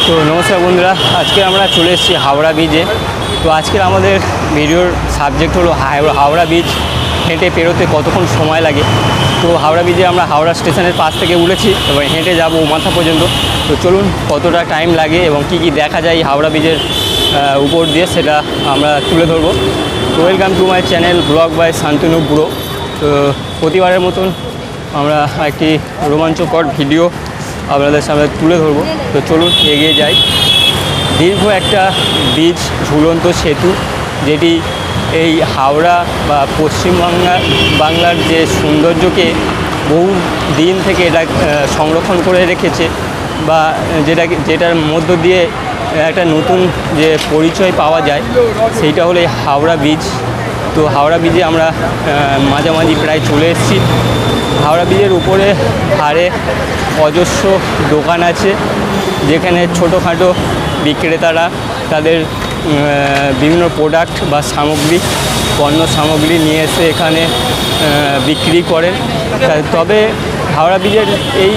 তো নমস্কার বন্ধুরা, আজকে আমরা চলে এসেছি হাওড়া ব্রিজে। তো আজকের আমাদের ভিডিওর সাবজেক্ট হলো হাওড়া ব্রিজ হেঁটে পেরোতে কতক্ষণ সময় লাগে। তো হাওড়া ব্রিজে আমরা হাওড়া স্টেশনের পাশ থেকে উঠেছি, এবার হেঁটে যাব মাথা পর্যন্ত। তো চলুন কতটা টাইম লাগে এবং কি কি দেখা যায় হাওড়া ব্রিজের উপর দিয়ে সেটা আমরা তুলে ধরবো। তো welcome to my channel blog by Shantanu বুড়ো। তো প্রতিবারের মতন আমরা একটি রোমাঞ্চকর ভিডিও আপনাদের সামনে তুলে ধরবো। তো চলুন এগিয়ে যাই। দীর্ঘ একটা ব্রিজ, ঝুলন্ত সেতু, যেটি এই হাওড়া বা বাংলার যে সৌন্দর্যকে বহু দিন থেকে এটা সংরক্ষণ করে রেখেছে, বা যেটার মধ্য দিয়ে একটা নতুন যে পরিচয় পাওয়া যায়, সেইটা হলো এই হাওড়া ব্রিজ। তো হাওড়া ব্রিজে আমরা মাঝামাঝি প্রায় চলে এসেছি। হাওড়া ব্রিজের উপরে ধারে অজস্র দোকান আছে, যেখানে ছোটোখাটো বিক্রেতারা তাদের বিভিন্ন প্রোডাক্ট বা পণ্য সামগ্রী নিয়ে এসে এখানে বিক্রি করেন। তবে হাওড়া ব্রিজের এই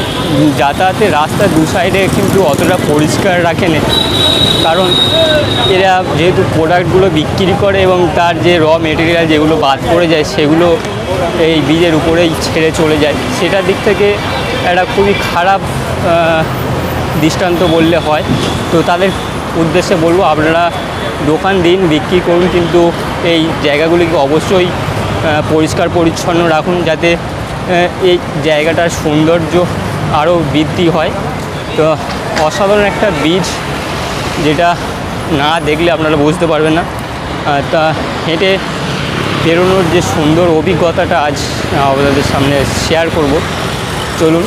যাতায়াতের রাস্তার দু সাইডে কিন্তু অতটা পরিষ্কার রাখেনি, কারণ এরা যেহেতু প্রোডাক্টগুলো বিক্রি করে এবং তার যে মেটেরিয়াল যেগুলো বাদ পড়ে যায় সেগুলো এই ব্রিজের উপরেই ছেড়ে চলে যায়। সেটার দিক থেকে একটা খুবই খারাপ দৃষ্টান্ত বললে হয়। তো তাদের উদ্দেশ্যে বলবো, আপনারা দোকান দিন, বিক্রি করুন, কিন্তু এই জায়গাগুলিকে অবশ্যই পরিষ্কার পরিচ্ছন্ন রাখুন, যাতে এই জায়গাটার সৌন্দর্য আরও বৃদ্ধি হয়। তো অসাধারণ একটা ব্রিজ, যেটা না দেখলে আপনারা বুঝতে পারবেন না। তা হেঁটে বেরোনোর যে সুন্দর অভিজ্ঞতাটা আজ আপনাদের সামনে শেয়ার করব। চলুন।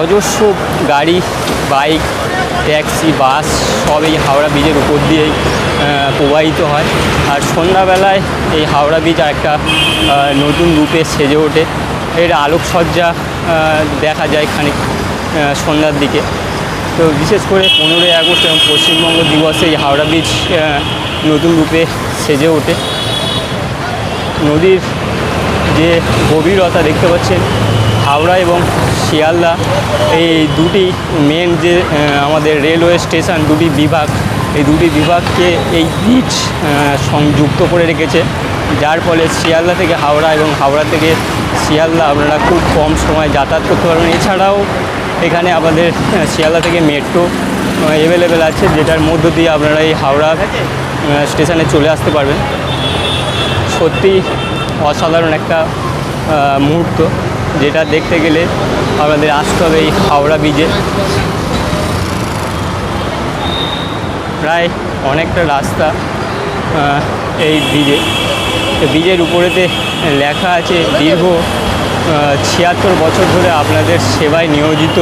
অজস্র গাড়ি, বাইক, ট্যাক্সি, বাস সব এই হাওড়া ব্রিজের উপর দিয়েই প্রবাহিত হয়। আর সন্ধ্যাবেলায় এই হাওড়া ব্রিজ একটা নতুন রূপে সেজে ওঠে। এর আলোকসজ্জা দেখা যায় খানিক সন্ধ্যার দিকে। তো বিশেষ করে 15ই আগস্ট এবং পশ্চিমবঙ্গ দিবসে এই হাওড়া ব্রিজ নতুন রূপে সেজে ওঠে। নদীর যে গভীরতা দেখতে পাচ্ছেন, হাওড়া এবং শিয়ালদা এই দুটি মেন যে আমাদের রেলওয়ে স্টেশন, দুটি বিভাগ, এই দুটি বিভাগকে এই ব্রিজ সংযুক্ত করে রেখেছে, যার ফলে শিয়ালদা থেকে হাওড়া এবং হাওড়া থেকে শিয়ালদা আপনারা খুব কম সময় যাতায়াত করতে পারবেন। এছাড়াও এখানে আমাদের শিয়ালদা থেকে মেট্রো অ্যাভেলেবেল আছে, যেটার মধ্য দিয়ে আপনারা এই হাওড়া স্টেশনে চলে আসতে পারবেন। সত্যি অসাধারণ একটা মুহূর্ত, যেটা দেখতে গেলে আপনাদের আসতে হবে এই হাওড়া ব্রিজে। প্রায় অনেকটা রাস্তা এই ব্রিজের উপরেতে লেখা আছে, দীর্ঘ 76 বছর ধরে আপনাদের সেবায় নিয়োজিত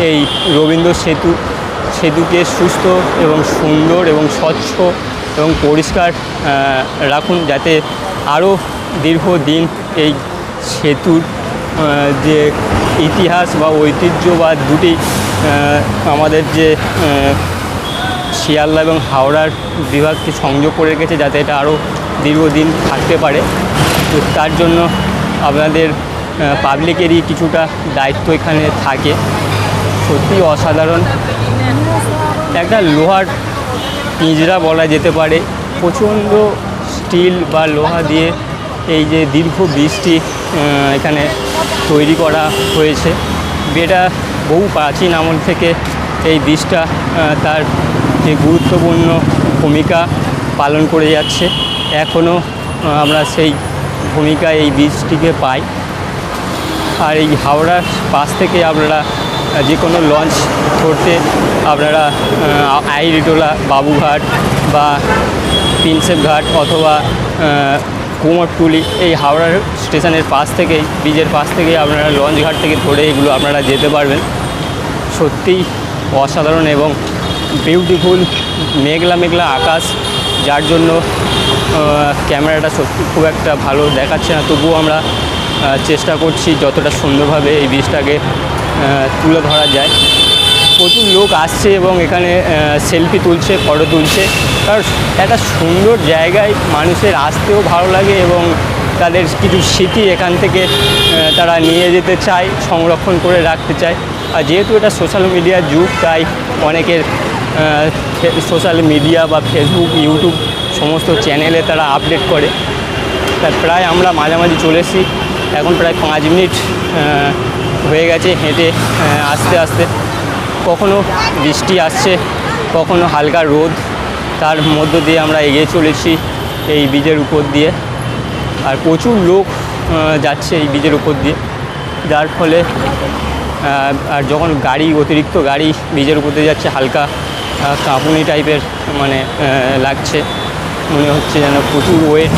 এই রবীন্দ্র সেতুকে সুস্থ এবং সুন্দর এবং স্বচ্ছ এবং পরিষ্কার রাখুন, যাতে আরও দীর্ঘদিন এই সেতুর যে ইতিহাস বা ঐতিহ্য বা দুটি আমাদের যে শিয়ালদা এবং হাওড়ার বিভাগকে সংযোগ করে রেখেছে, যাতে এটা আরও দীর্ঘদিন থাকতে পারে। তো তার জন্য আপনাদের পাবলিকেরই কিছুটা দায়িত্ব এখানে থাকে। সত্যি অসাধারণ একটা লোহার পিঞ্জরা বলা যেতে পারে। প্রচণ্ড স্টিল বা লোহা দিয়ে এই যে দীর্ঘ ব্রিজটি এখানে তৈরি করা হয়েছে। এটা বহু প্রাচীন আমল থেকে এই ব্রিজটা তার যে গুরুত্বপূর্ণ ভূমিকা পালন করে যাচ্ছে। এখনও আমরা সেই ভূমিকা এই ব্রিজটিকে পাই। আর এই হাওড়ার পাশ থেকে আপনারা যে কোনো লঞ্চ ধরতে আপনারা আইরিটোলা, বাবুঘাট বা প্রিন্সেপ ঘাট অথবা কুমোরটুলি, এই হাওড়ার স্টেশনের পাশ থেকেই, ব্রিজের পাশ থেকেই আপনারা লঞ্চ ঘাট থেকে ধরে এগুলো আপনারা যেতে পারবেন। সত্যিই অসাধারণ এবং বিউটিফুল। মেঘলা আকাশ, যার জন্য ক্যামেরাটা সত্যি খুব একটা ভালো দেখাচ্ছে না, তবুও আমরা চেষ্টা করছি যতটা সুন্দরভাবে এই ব্রিজটাকে তুলে ধরা যায়। প্রচুর লোক আসছে এবং এখানে সেলফি তুলছে, ফটো তুলছে। কারণ একটা সুন্দর জায়গায় মানুষের আসতেও ভালো লাগে এবং তাদের কিছু স্মৃতি এখান থেকে তারা নিয়ে যেতে চায়, সংরক্ষণ করে রাখতে চায়। আর যেহেতু এটা সোশ্যাল মিডিয়ার যুগ, তাই অনেকের সোশ্যাল মিডিয়া বা ফেসবুক, ইউটিউব সমস্ত চ্যানেলে তারা আপডেট করে। তা প্রায় আমরা মাঝামাঝি চলে এসেছি, এখন প্রায় 5 মিনিট হয়ে গেছে হেঁটে আস্তে আস্তে। কখনো বৃষ্টি আসছে, কখনো হালকা রোদ, তার মধ্য দিয়ে আমরা এগিয়ে চলেছি এই ব্রিজের উপর দিয়ে। আর প্রচুর লোক যাচ্ছে এই ব্রিজের উপর দিয়ে, যার ফলে আর যখন অতিরিক্ত গাড়ি ব্রিজের উপর দিয়ে যাচ্ছে, হালকা কাঁপুনি টাইপের মানে লাগছে, মনে হচ্ছে যেন প্রচুর ওয়েট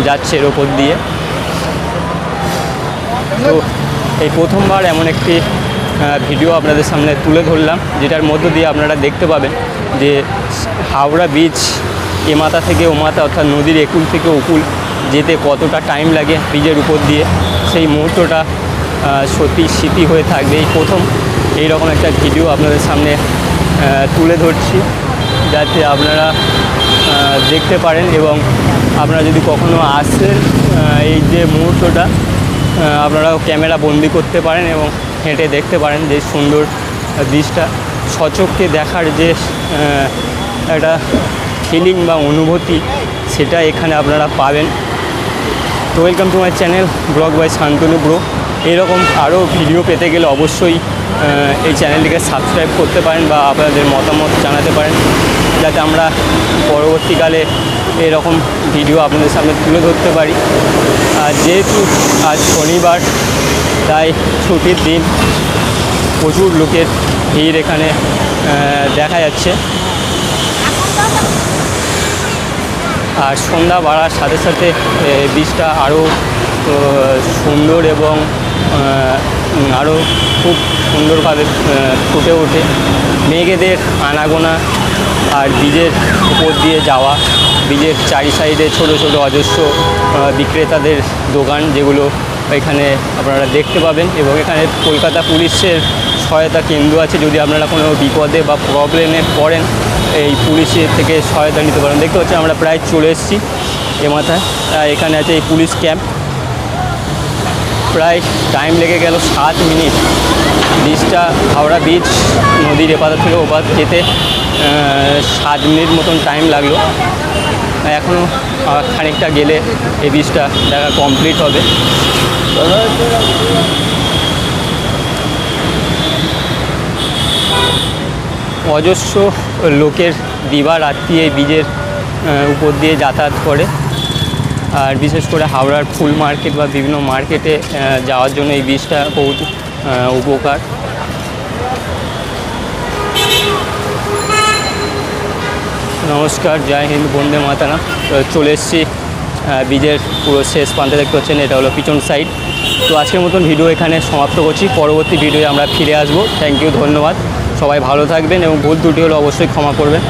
যাচ্ছে এর ওপর দিয়ে। তো এই প্রথমবার এমন একটি ভিডিও আপনাদের সামনে তুলে ধরলাম, যেটার মধ্য দিয়ে আপনারা দেখতে পাবেন যে হাওড়া ব্রিজ এ মাথা থেকে ও মাথা, অর্থাৎ নদীর একুল থেকে ওকুল যেতে কতটা টাইম লাগে ব্রিজের উপর দিয়ে। সেই মুহূর্তটা সত্যি স্মৃতি হয়ে থাকবে। এই প্রথম এইরকম একটা ভিডিও আপনাদের সামনে তুলে ধরছি, যাতে আপনারা দেখতে পারেন, এবং আপনারা যদি কখনো আসেন এই যে মুহূর্তটা আপনারা ক্যামেরা বন্দি করতে পারেন এবং হেঁটে দেখতে পারেন যে সুন্দর দৃশ্যটা সচক্ষে দেখার যে একটা ফিলিং বা অনুভূতি, সেটা এখানে আপনারা পাবেন। তো welcome to my channel blog by Shantanu bro. এরকম আরও ভিডিও পেতে গেলে অবশ্যই এই চ্যানেলটিকে সাবস্ক্রাইব করতে পারেন বা আপনাদের মতামত জানাতে পারেন, যাতে আমরা পরবর্তীকালে এরকম ভিডিও আপনাদের সামনে তুলে ধরতে পারি। আর যেহেতু আজ শনিবার, তাই ছুটির দিন, প্রচুর লোকের ভিড় এখানে দেখা যাচ্ছে। আর সন্ধ্যা বাড়ার সাথে সাথে বীজটা আরও সুন্দর এবং আরও খুব সুন্দরভাবে ফুটে ওঠে। মেঘেদের আনাগোনা আর ব্রিজের উপর দিয়ে যাওয়া, ব্রিজের চারি সাইডে ছোট ছোট অজস্র বিক্রেতাদের দোকান, যেগুলো এখানে আপনারা দেখতে পাবেন। এবং এখানে কলকাতা পুলিশের সহায়তা কেন্দ্র আছে, যদি আপনারা কোনো বিপদে বা প্রবলেমে পড়েন, এই পুলিশের থেকে সহায়তা নিতে পারেন। দেখতে পাচ্ছি আমরা প্রায় চলে এসেছি এ মাথায়। এখানে আছে এই পুলিশ ক্যাম্প। প্রায় টাইম লেগে গেল 7 মিনিট। ব্রিজটা হাওড়া ব্রিজ নদীর এপার থেকে ওপার যেতে 7 মিনিট মতন টাইম লাগলো। এখনও খানিকটা গেলে এই ব্রিজটা দেখা কমপ্লিট হবে। অজস্র লোকের দিবারাত্রি এই ব্রিজের উপর দিয়ে যাতায়াত করে। আর বিশেষ করে হাওড়ার ফুল মার্কেট বা বিভিন্ন মার্কেটে যাওয়ার জন্য এই ব্রিজটা বহুত উপকার। নমস্কার, জয় হিন্দ, বন্দে মাতরম। চলে এসেছি ব্রিজের পুরো শেষ প্রান্তে, দেখতে পাচ্ছেন এটা হলো পিছন সাইড। তো আজকের মতন ভিডিও এখানে সমাপ্ত করছি, পরবর্তী ভিডিওয়ে আমরা ফিরে আসবো। থ্যাংক ইউ, ধন্যবাদ। সবাই ভালো থাকবেন এবং ভুল ত্রুটি হলে অবশ্যই ক্ষমা করবেন।